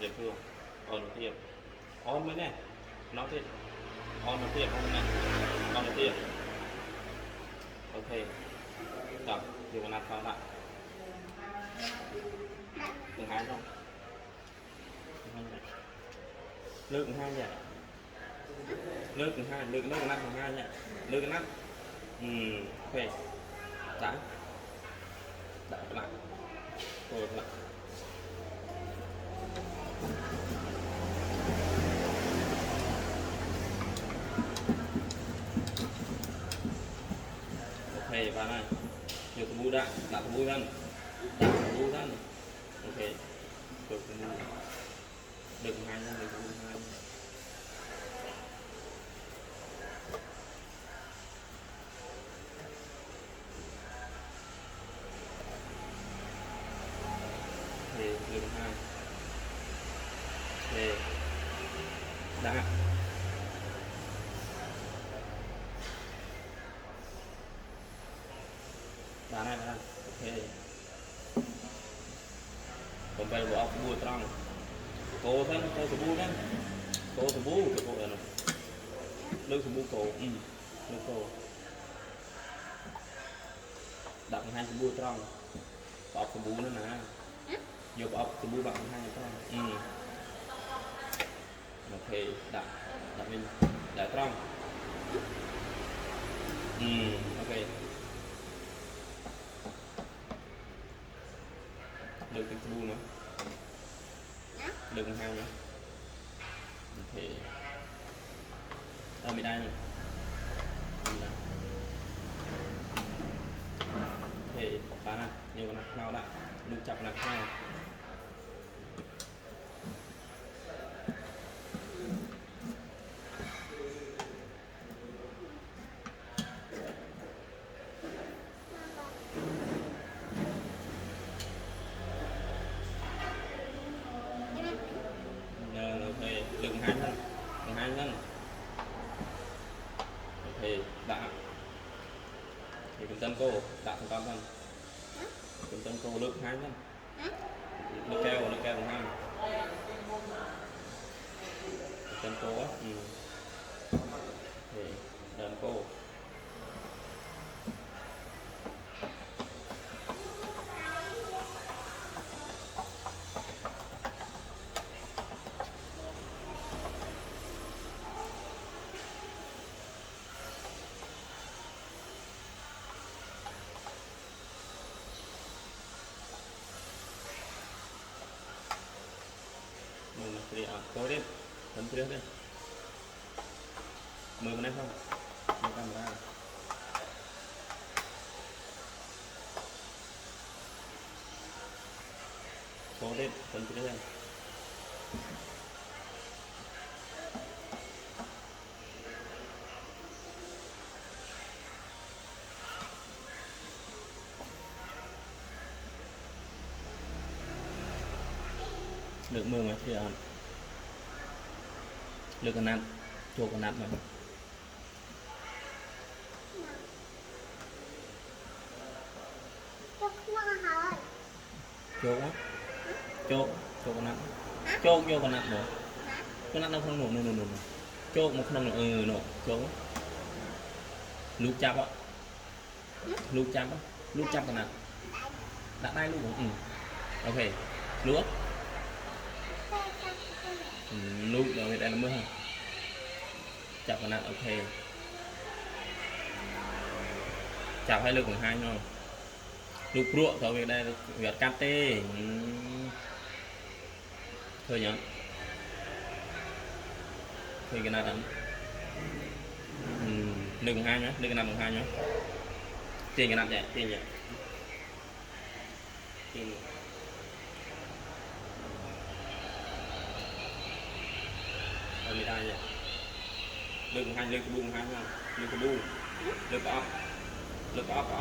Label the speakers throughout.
Speaker 1: dễ thương on tiếp on mới nè nó tiếp on nó tiếp on này on nó tiếp ok tập dùng nạp vào lại từng hai không nước hai nhỉ nước hai nước nắp hai nhỉ nước nắp ok đã lại rồi lại ok và này nhiều cái bù đã cái bù gần đã cái bù gần ok được cái bù được hai nhân được bù hai thì được hai thì đã đá này ok còn bây giờ ốc bùi trăng cô thân cô thủ bù thân cô thủ bù cái cô này nước thủ bù cổ nước cô đặt hai thủ bù trăng ốc thủ bù nữa nè dục ốc thủ bù bằng hai trăng ok đặt mình đặt trăng ok được cái bu nữa được hai nữa thì ở bên đây này thì bán này nhiều con nào đã được chặt là hai đừng hai nhân thì đã thì cùng tân cô đã thành con thân cùng tân cô lực hai nhân lực keo cùng hai tân cô á thì đơn cô cố đi tấn trước đi mời bên em không mời camera cố đi tấn trước đi được mưa mà thì được cái nặn chua cái nặn mà chua quá chua cái nặn chua vô cái nặn nữa cái nặn nó không nổ chua một không nổ nổ chua lúc chắp á lúc chắp cái nặn đã đây luôn ok lúa lúc rồi đây là mưa ha chặt cái nặn ok chặt hai lực cùng hai nhau lúc ruộng thôi về đây việc cắt tê thôi nhá thì cái này đánh đừng hai nhá đừng nằm hai nhá tiền cái nặn nhẹ tiền nhẹ ở bên đây nhỉ đừng hai lên cái bung hai nha lên cái bung lên cái ốc lên cái ốc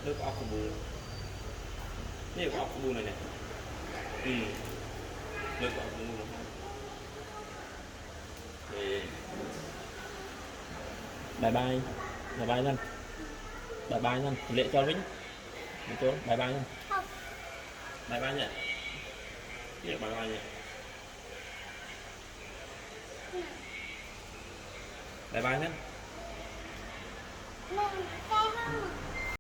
Speaker 1: lên cái ốc của bungนี่cái ốc của bung này này lên cái ốc của bung thì bye bye nhân bye bye nhân lệ cho Vĩnh chỗ bye bye nhân bye bye nhỉ Dạ bye bye nha. Bye bye hết.
Speaker 2: Mình cái không